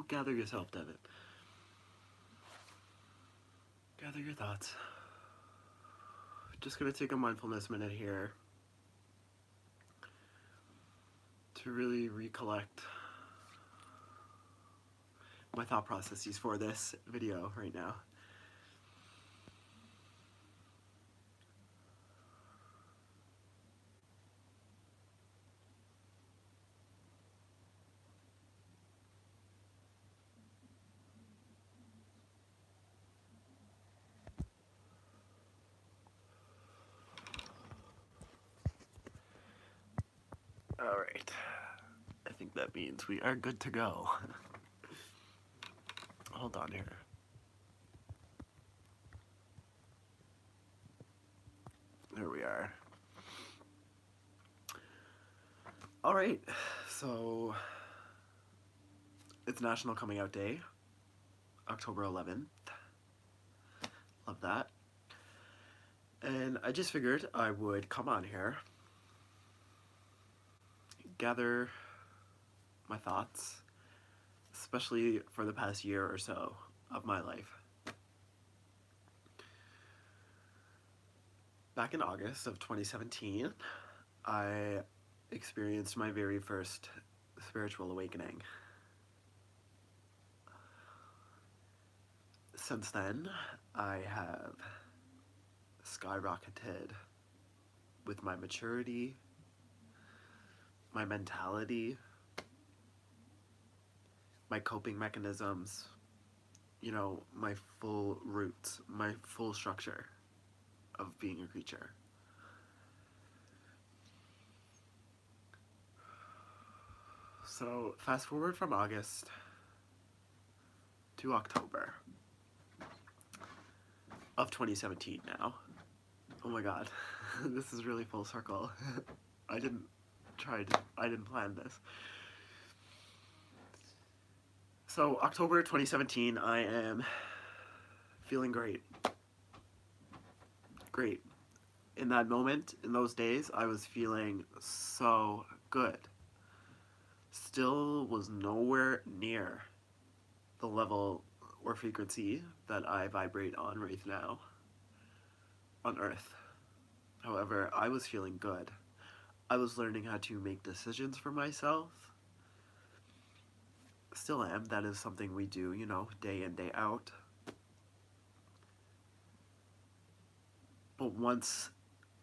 Gather yourself, Devin. Gather your thoughts. Just gonna take a mindfulness minute here to really recollect my thought processes for this video right now. Alright. I think that means we are good to go. Hold on here. There we are. Alright, so it's National Coming Out Day, October 11th. Love that. And I just figured I would come on here, gather my thoughts, especially for the past year or so of my life. Back in August of 2017, I experienced my very first spiritual awakening. Since then, I have skyrocketed with my maturity, my mentality, my coping mechanisms, you know, my full roots, my full structure of being a creature. So fast forward from August to October of 2017 now. Oh my god, this is really full circle. I didn't plan this. So October 2017, I am feeling great. Great. In that moment, in those days, I was feeling so good. Still was nowhere near the level or frequency that I vibrate on right now on Earth. However, I was feeling good. I was learning how to make decisions for myself. Still am. That is something we do, you know, day in, day out. But once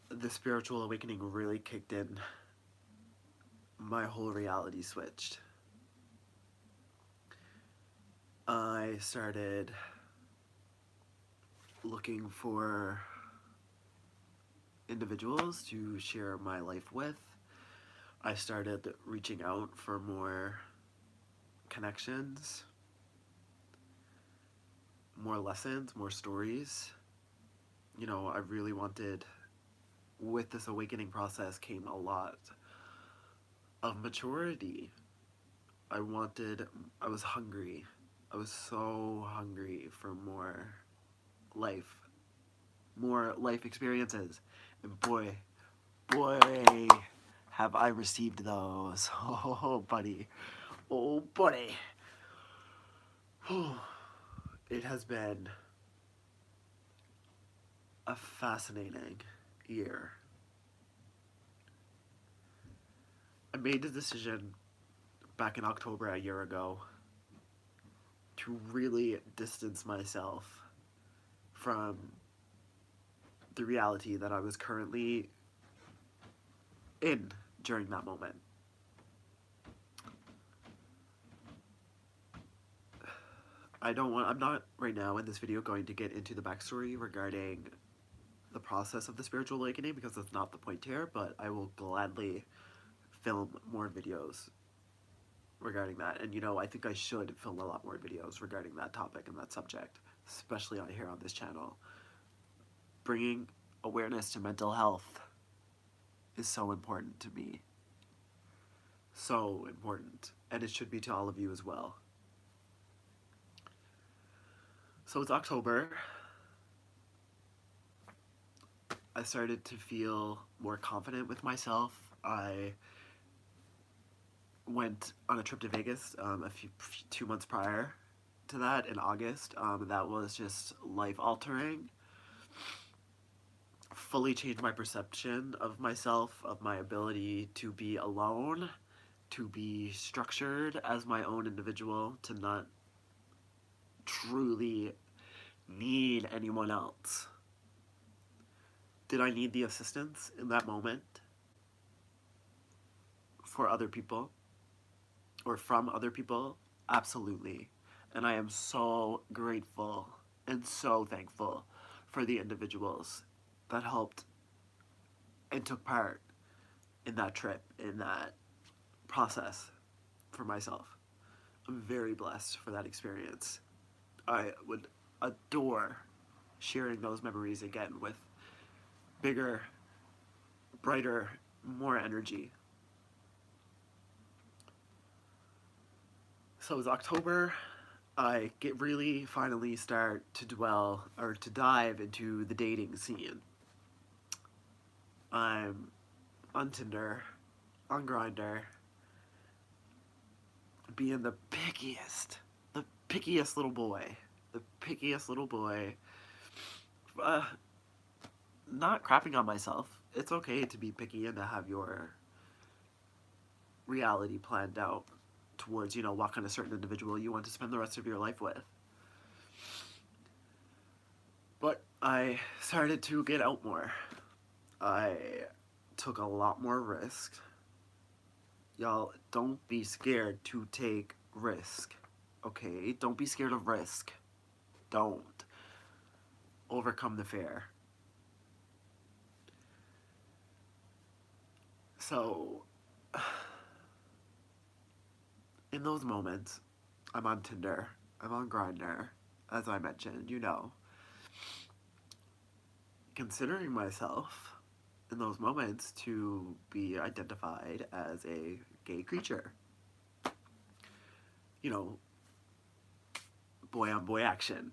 the spiritual awakening really kicked in, my whole reality switched. I started looking for individuals to share my life with. I started reaching out for more connections, more lessons, more stories. You know, I really wanted, with this awakening process came a lot of maturity. I was hungry. I was so hungry for more life experiences. And boy, have I received those. Oh, buddy. Oh, buddy. It has been a fascinating year. I made the decision back in October a year ago to really distance myself from the reality that I was currently in during that moment. I'm not right now in this video going to get into the backstory regarding the process of the spiritual awakening because that's not the point here, but I will gladly film more videos regarding that. And you know, I think I should film a lot more videos regarding that topic and that subject, especially on here on this channel. Bringing awareness to mental health is so important to me. So important. And it should be to all of you as well. So it's October. I started to feel more confident with myself. I went on a trip to Vegas 2 months prior to that in August. That was just life altering. Fully changed my perception of myself, of my ability to be alone, to be structured as my own individual, to not truly need anyone else. Did I need the assistance in that moment for other people or from other people? Absolutely. And I am so grateful and so thankful for the individuals that helped and took part in that trip, in that process for myself. I'm very blessed for that experience. I would adore sharing those memories again with bigger, brighter, more energy. So it was October. I really finally start to dwell or to dive into the dating scene. I'm on Tinder, on Grindr, being the pickiest little boy. The pickiest little boy. Not crapping on myself. It's okay to be picky and to have your reality planned out towards, what kind of certain individual you want to spend the rest of your life with. But I started to get out more. I took a lot more risk. Y'all, don't be scared to take risk, okay? Don't be scared of risk. Don't. Overcome the fear. So, in those moments, I'm on Tinder, I'm on Grindr, as I mentioned, considering myself in those moments to be identified as a gay creature. Boy on boy action.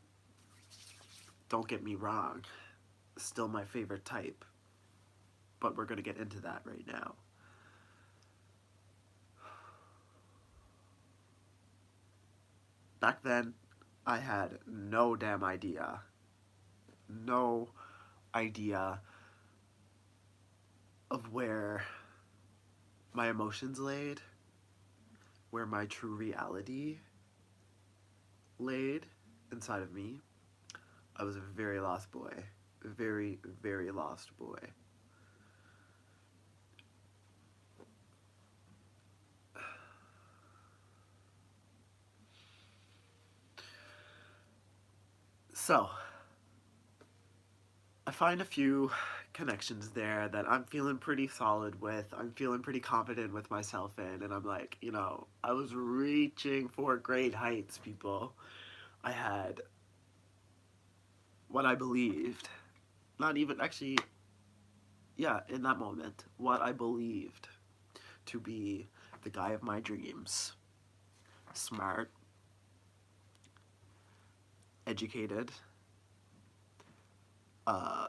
Don't get me wrong, still my favorite type, but we're gonna get into that right now. Back then, I had no damn idea. No idea of where my emotions laid, where my true reality laid inside of me. I was a very lost boy. Very, very lost boy. So, I find a few connections there that I'm feeling pretty solid with. I'm feeling pretty confident with myself in, and I'm like, I was reaching for great heights, people. I had what I believed. Not even, actually, yeah, in that moment, what I believed to be the guy of my dreams. Smart, educated, a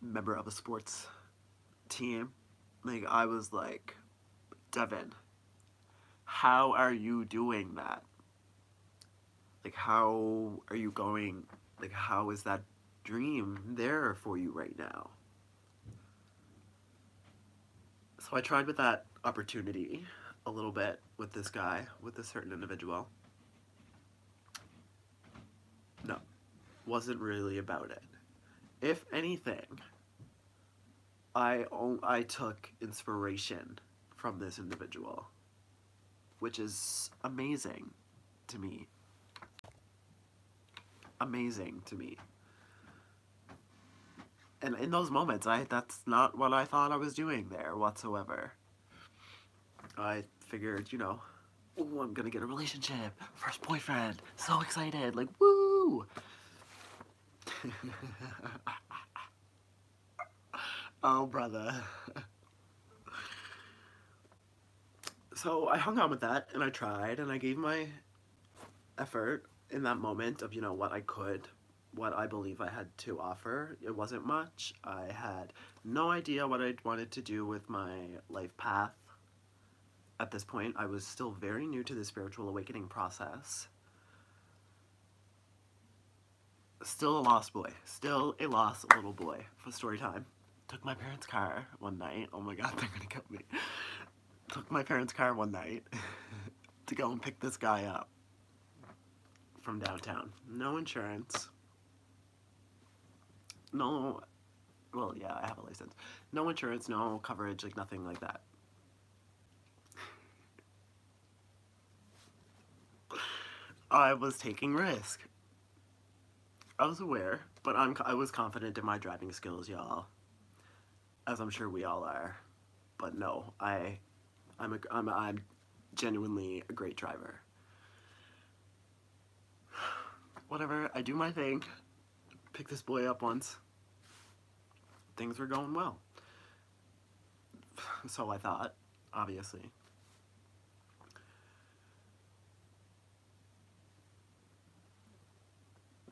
member of a sports team. Like, I was like, Devin, how are you doing that? Like, how are you going, like, how is that dream there for you right now? So I tried with that opportunity a little bit with this guy, with this certain individual. No, wasn't really about it. If anything, I took inspiration from this individual, which is amazing to me. Amazing to me. And in those moments, that's not what I thought I was doing there whatsoever. I figured, oh, I'm gonna get a relationship, first boyfriend, so excited, like, woo! Oh, brother. So I hung on with that, and I tried, and I gave my effort in that moment of, what I could, what I believe I had to offer. It wasn't much. I had no idea what I wanted to do with my life path at this point, I was still very new to the spiritual awakening process. Still a lost boy. Still a lost little boy. For story time. Took my parents' car one night. Oh my god, they're gonna kill me. Took my parents' car one night to go and pick this guy up from downtown. No insurance. No, well, yeah, I have a license. No insurance, no coverage, like nothing like that. I was taking risk. I was aware, but I was confident in my driving skills, y'all. As I'm sure we all are. But no, I'm genuinely a great driver. Whatever, I do my thing. Pick this boy up once. Things were going well. So I thought, obviously.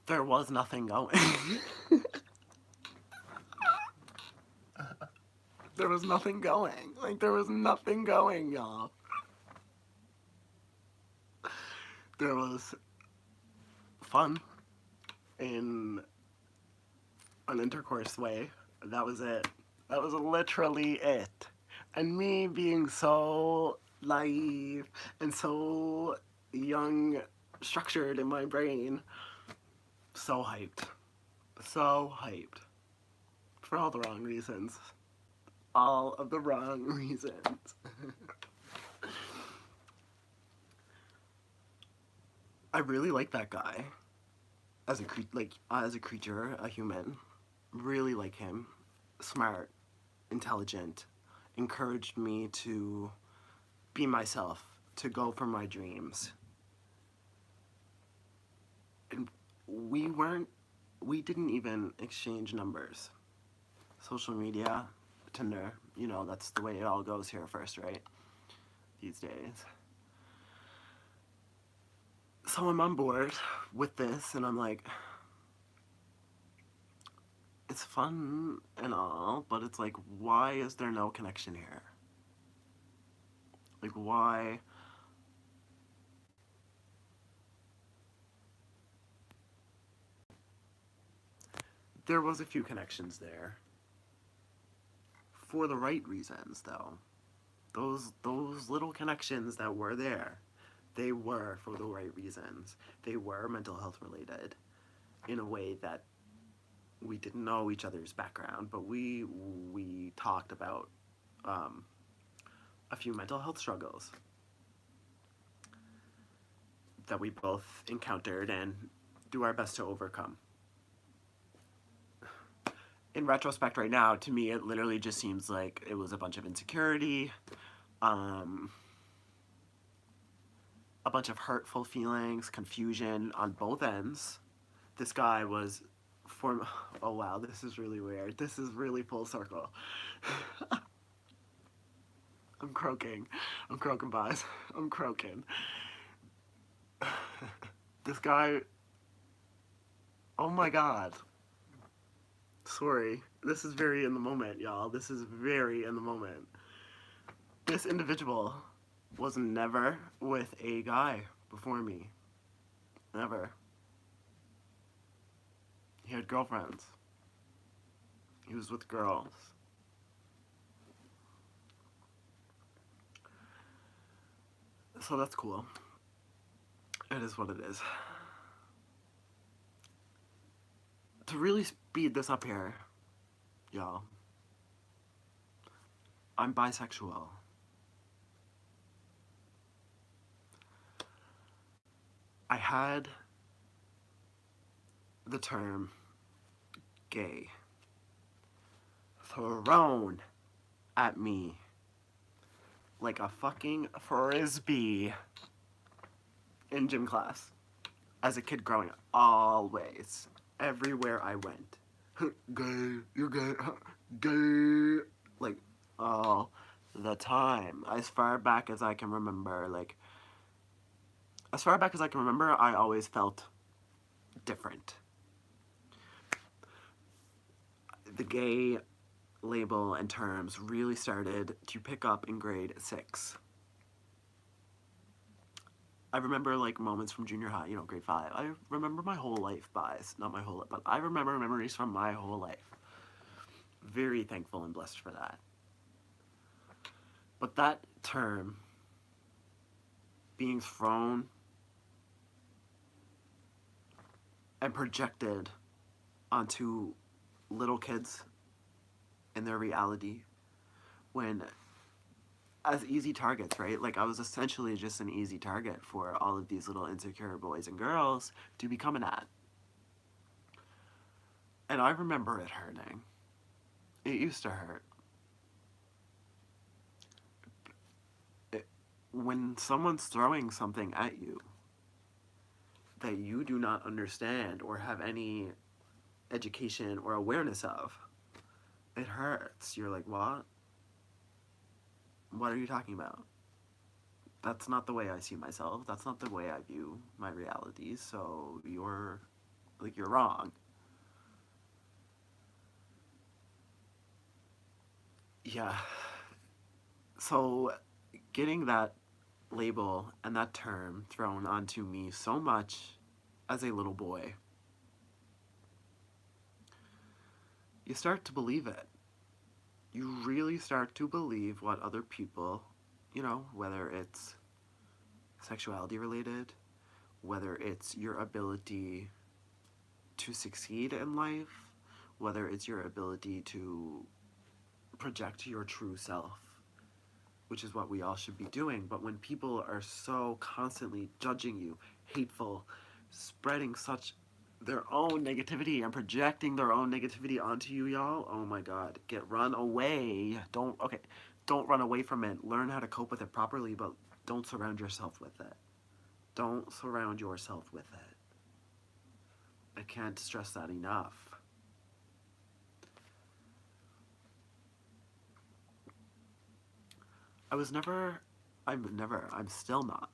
There was nothing going. There was nothing going. Like, there was nothing going, y'all. There was fun in an intercourse way. That was it. That was literally it. And me being so naive and so young, structured in my brain, so hyped. So hyped. For all the wrong reasons. All of the wrong reasons. I really like that guy. As a creature, a human. Really like him. Smart, intelligent, encouraged me to be myself, to go for my dreams. And we didn't even exchange numbers. Social media, Tinder, you know, that's the way it all goes here first, right? These days. So I'm on board with this, and I'm like, it's fun and all, but it's like, why is there no connection here? Like, why? There was a few connections there. For the right reasons, though. Those little connections that were there, they were for the right reasons. They were mental health related in a way that we didn't know each other's background, but we talked about a few mental health struggles that we both encountered and do our best to overcome. In retrospect right now, to me, it literally just seems like it was a bunch of insecurity, a bunch of hurtful feelings, confusion on both ends. This guy was oh wow, this is really weird. This is really full circle. I'm croaking. I'm croaking, boys. I'm croaking. This guy, oh my god. Sorry. This is very in the moment, y'all. This is very in the moment. This individual was never with a guy before me. Never. He had girlfriends. He was with girls. So that's cool. It is what it is. To really speed this up here, y'all, I'm bisexual. I had the term gay thrown at me like a fucking frisbee in gym class as a kid growing up. Always. Everywhere I went. Gay, you're gay, gay. Like, all the time. As far back as I can remember, I always felt different. The gay label and terms really started to pick up in grade 6. I remember like moments from junior high, grade 5. I remember my whole life buys, not my whole life, but I remember memories from my whole life. Very thankful and blessed for that. But that term being thrown and projected onto little kids in their reality when as easy targets, right? Like I was essentially just an easy target for all of these little insecure boys and girls to be coming at. And I remember it hurting. It used to hurt. When someone's throwing something at you that you do not understand or have any education or awareness of, it hurts. You're like, what? What are you talking about? That's not the way I see myself. That's not the way I view my reality. So you're wrong. Yeah. So getting that label and that term thrown onto me so much as a little boy, you start to believe it. You really start to believe what other people, whether it's sexuality related, whether it's your ability to succeed in life, whether it's your ability to project your true self, which is what we all should be doing. But when people are so constantly judging you, hateful, spreading such their own negativity and projecting their own negativity onto you, y'all, oh my god, run away. Don't run away from it. Learn how to cope with it properly, but don't surround yourself with it. Don't surround yourself with it. I can't stress that enough. I'm still not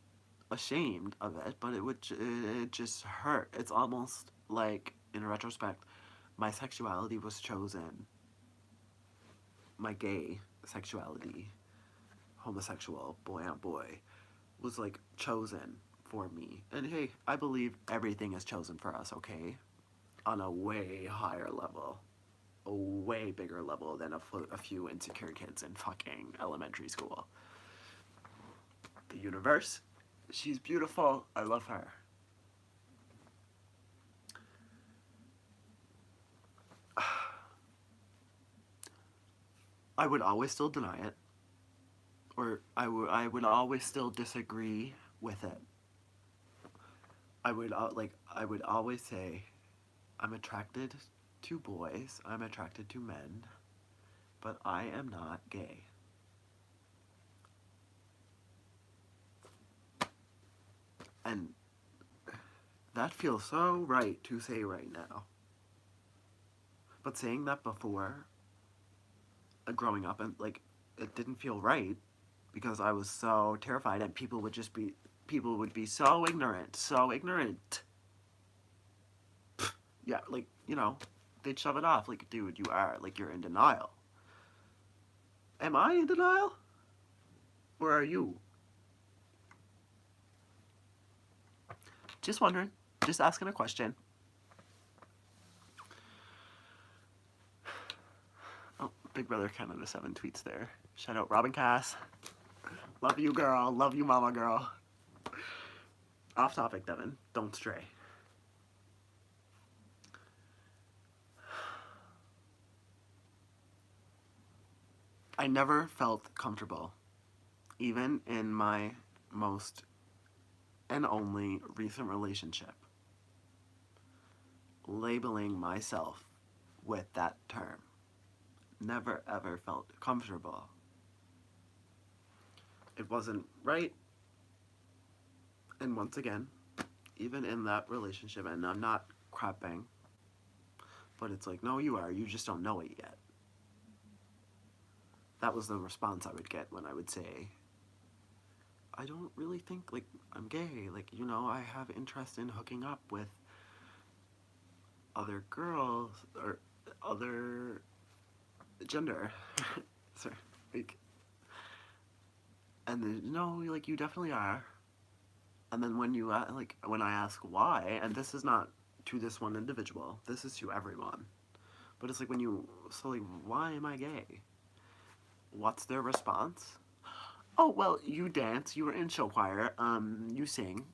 ashamed of it, but it just hurt. It's almost like, in retrospect, my sexuality was chosen. My gay sexuality, homosexual, boy on boy, was like chosen for me. And hey, I believe everything is chosen for us, okay? On a way higher level. A way bigger level than a few insecure kids in fucking elementary school. The universe, she's beautiful. I love her. I would always still deny it, or I would always still disagree with it. I would always say, I'm attracted to boys, I'm attracted to men, but I am not gay. And that feels so right to say right now. But saying that before, growing up, and like, it didn't feel right because I was so terrified, and people would be so ignorant, so ignorant. Yeah, like, they'd shove it off. Like, dude, you're in denial. Am I in denial? Or are you? Just wondering. Just asking a question. Oh, Big Brother Canada 7 tweets there. Shout out Robin Cass. Love you, girl. Love you, mama girl. Off topic, Devin. Don't stray. I never felt comfortable, even in my most and only recent relationship, labeling myself with that term. Never ever felt comfortable. It wasn't right. And once again, even in that relationship, and I'm not crapping, but it's like, no, you are. You just don't know it yet. That was the response I would get when I would say, I don't really think, like, I'm gay. Like, I have interest in hooking up with other girls or other gender. Sorry. Like, and then, no, like, you definitely are. And then when you like when I ask why, and this is not to this one individual, this is to everyone. But it's like when you so like why am I gay? What's their response? Oh well, you dance, you were in show choir, you sing,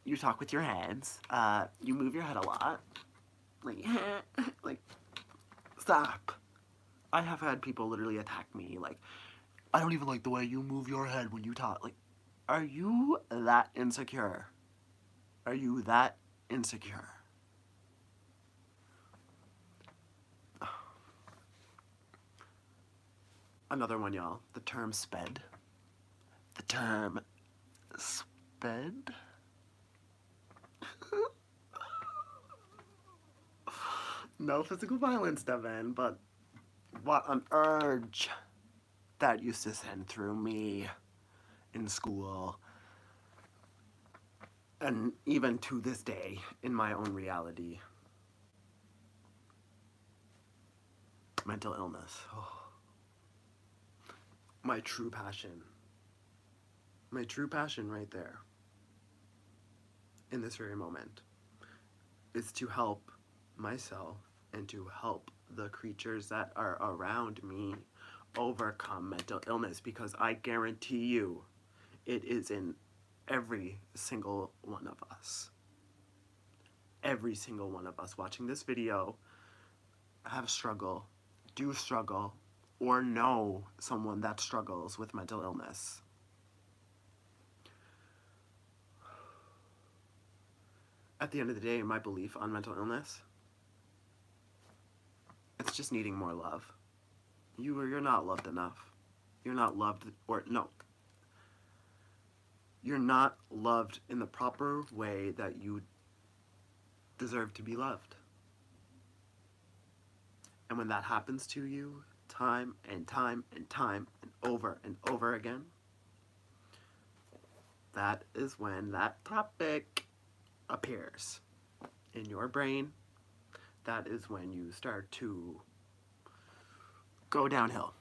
you talk with your hands, you move your head a lot. Like like stop. I have had people literally attack me like I don't even like the way you move your head when you talk. Like, are you that insecure? Are you that insecure? Another one, y'all. The term sped. The term sped? No physical violence, Devin, but what an urge that used to send through me in school. And even to this day, in my own reality. Mental illness. Oh. My true passion. My true passion right there. In this very moment. Is to help myself and to help the creatures that are around me overcome mental illness, because I guarantee you it is in every single one of us. Every single one of us watching this video have struggle, do struggle, or know someone that struggles with mental illness. At the end of the day, my belief on mental illness, it's just needing more love. You're not loved enough. You're not loved, or no. You're not loved in the proper way that you deserve to be loved. And when that happens to you, time and time and time and over again, that is when that topic appears in your brain. That is when you start to go downhill.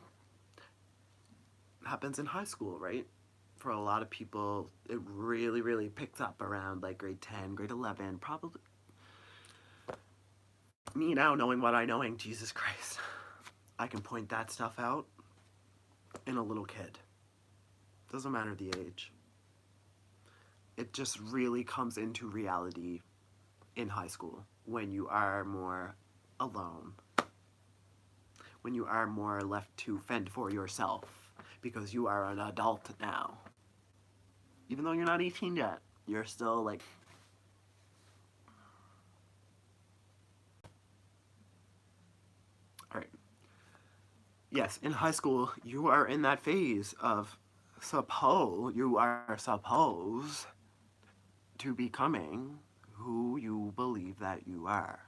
It happens in high school, right? For a lot of people, it really, really picks up around like grade 10, grade 11, probably. Me now, knowing what I knowing, Jesus Christ, I can point that stuff out in a little kid. Doesn't matter the age. It just really comes into reality in high school when you are more alone, when you are more left to fend for yourself because you are an adult now. Even though you're not 18 yet, you're still like, all right. Yes, in high school, you are in that phase of you are supposed to becoming who you believe that you are.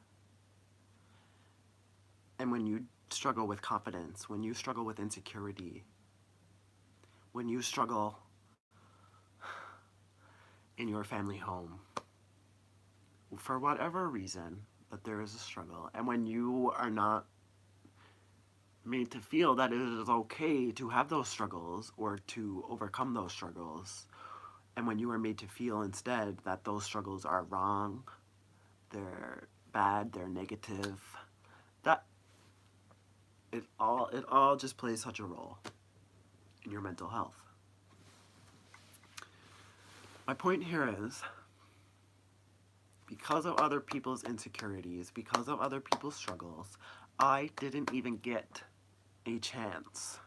And when you struggle with confidence, when you struggle with insecurity, when you struggle in your family home, for whatever reason, but there is a struggle, and when you are not made to feel that it is okay to have those struggles or to overcome those struggles, and when you are made to feel instead that those struggles are wrong, they're bad, they're negative, that it all just plays such a role in your mental health. My point here is, because of other people's insecurities, because of other people's struggles, I didn't even get a chance,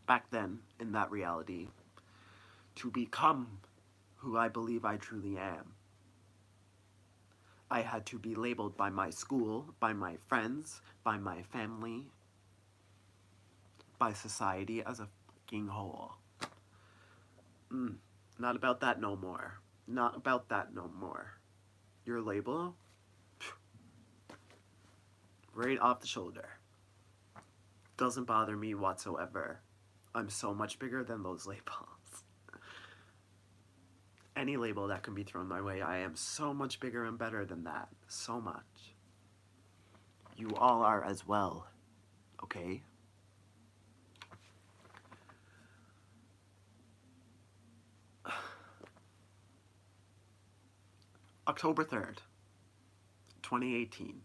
back then in that reality, to become who I believe I truly am. I had to be labeled by my school, by my friends, by my family, by society as a fucking whole. Not about that no more. Not about that no more. Your label? Right off the shoulder. Doesn't bother me whatsoever. I'm so much bigger than those labels. Any label that can be thrown my way, I am so much bigger and better than that. So much. You all are as well. Okay? October 3rd, 2018.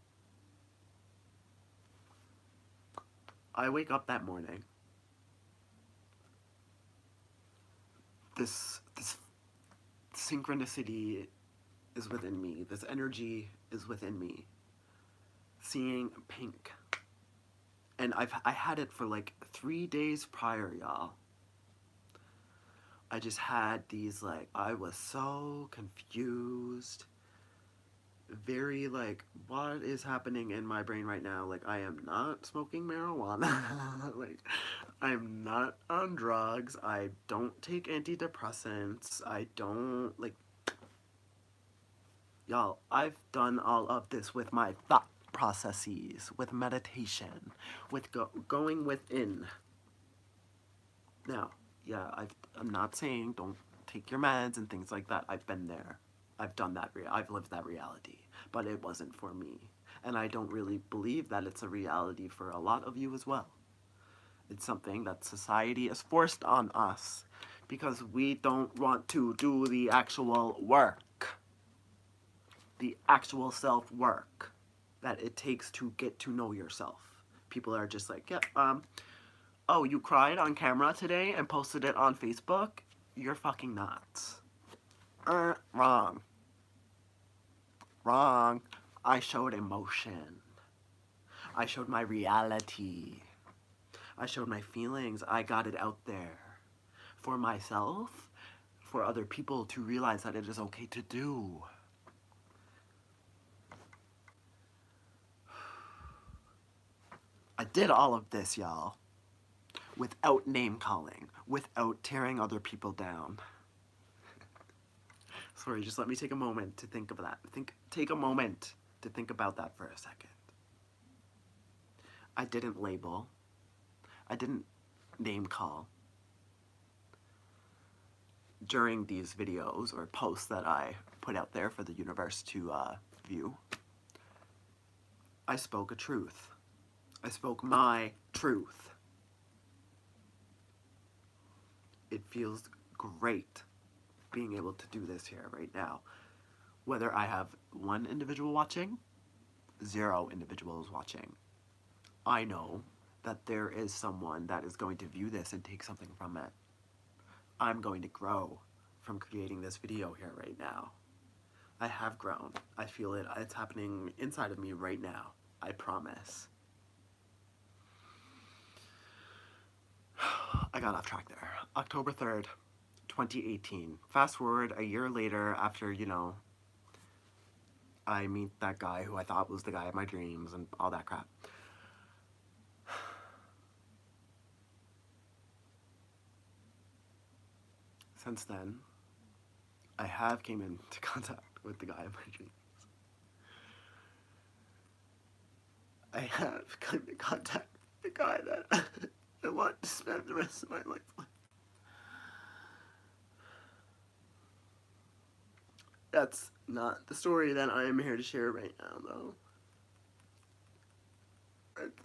I wake up that morning. This synchronicity is within me. This energy is within me. Seeing pink. And I had it for like 3 days prior, y'all. I just had these, like, I was so confused. Very, like, what is happening in my brain right now? Like, I am not smoking marijuana. Like, I'm not on drugs. I don't take antidepressants. I don't, like, y'all, I've done all of this with my thought processes, with meditation, with going within. Now, yeah, I'm not saying don't take your meds and things like that. I've been there. I've done that. I've lived that reality. But it wasn't for me. And I don't really believe that it's a reality for a lot of you as well. It's something that society has forced on us because we don't want to do the actual work. The actual self-work that it takes to get to know yourself. People are just like, yeah, oh, you cried on camera today and posted it on Facebook? You're fucking nuts. Wrong. Wrong. I showed emotion. I showed my reality. I showed my feelings. I got it out there. For myself, for other people to realize that it is okay to do. I did all of this, y'all, without name calling, without tearing other people down. Sorry, just let me take a moment to think of that. Take a moment to think about that for a second. I didn't label. I didn't name call. During these videos or posts that I put out there for the universe to view, I spoke a truth. I spoke my truth. It feels great being able to do this here right now. Whether I have 1 individual watching, 0 individuals watching, I know that there is someone that is going to view this and take something from it. I'm going to grow from creating this video here right now. I have grown. I feel it. It's happening inside of me right now. I promise. I got off track there. October 3rd, 2018. Fast forward a year later after, you know, I meet that guy who I thought was the guy of my dreams and all that crap. Since then, I have came into contact with the guy of my dreams. I have come into contact with the guy that I want to spend the rest of my life with. That's not the story that I am here to share right now, though.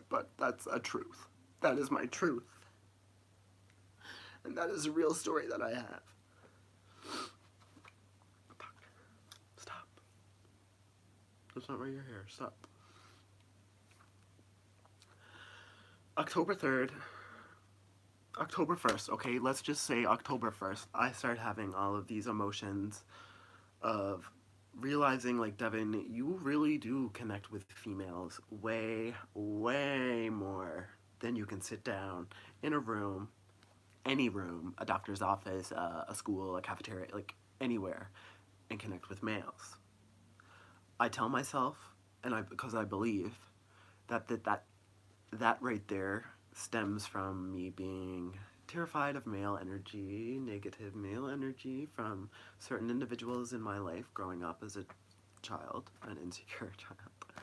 But that's a truth. That is my truth. And that is a real story that I have. Stop. That's not why you're here. Stop. October 3rd. October 1st, okay? Let's just say October 1st. I started having all of these emotions of realizing, like, Devin, you really do connect with females way, way more than you can sit down in a room, any room, a doctor's office, a school, a cafeteria, like, anywhere, and connect with males. I tell myself, and because I believe, that right there stems from me being terrified of male energy, negative male energy from certain individuals in my life growing up as a child, an insecure child.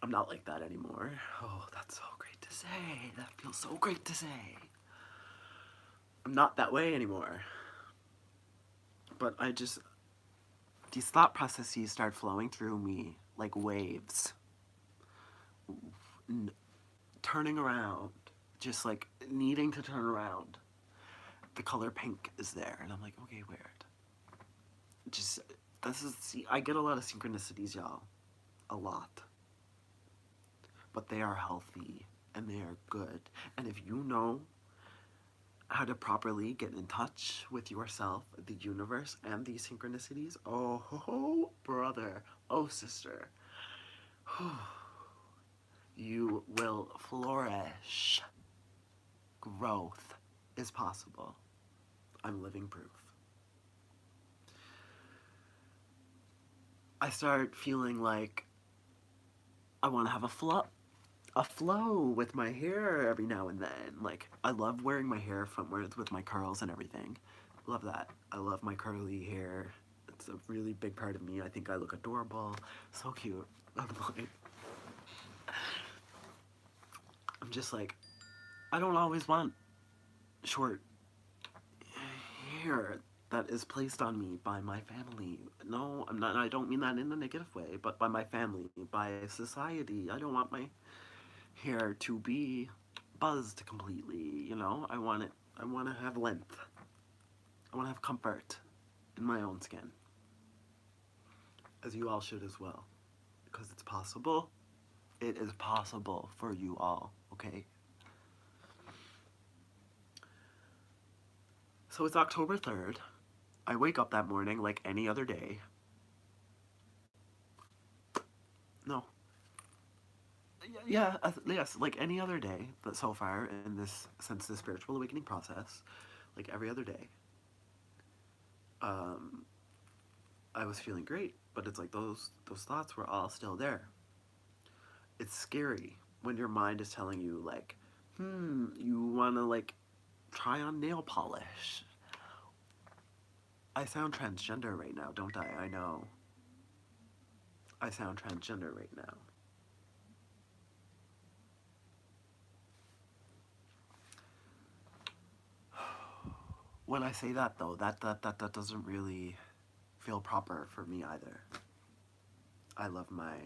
I'm not like that anymore. Oh, that's so great to say. That feels so great to say. I'm not that way anymore. But these thought processes start flowing through me like waves. Turning around. Just like needing to turn around. The color pink is there, and I'm like, okay, weird. Just see, I get a lot of synchronicities, y'all. A lot. But they are healthy and they are good. And if you know how to properly get in touch with yourself, the universe, and these synchronicities, oh, brother, oh, sister, you will flourish. Growth is possible. I'm living proof. I start feeling like I want to have a flow with my hair every now and then. Like, I love wearing my hair frontwards with my curls and everything. Love that. I love my curly hair. It's a really big part of me. I think I look adorable. So cute. I'm just like, I don't always want short hair that is placed on me by my family. No, I'm not. I don't mean that in a negative way, but by my family, by society. I don't want my hair to be buzzed completely. You know, I want it. I want to have length. I want to have comfort in my own skin, as you all should as well, because it's possible. It is possible for you all. Okay. So it's October 3rd. I wake up that morning like any other day. No. Yeah, yes, like any other day, but so far in this, since the spiritual awakening process, like every other day, um, I was feeling great, but it's like those thoughts were all still there. It's scary when your mind is telling you like, you want to like try on nail polish. I sound transgender right now, don't I? I know. I sound transgender right now. When I say that though, that doesn't really feel proper for me either. I love my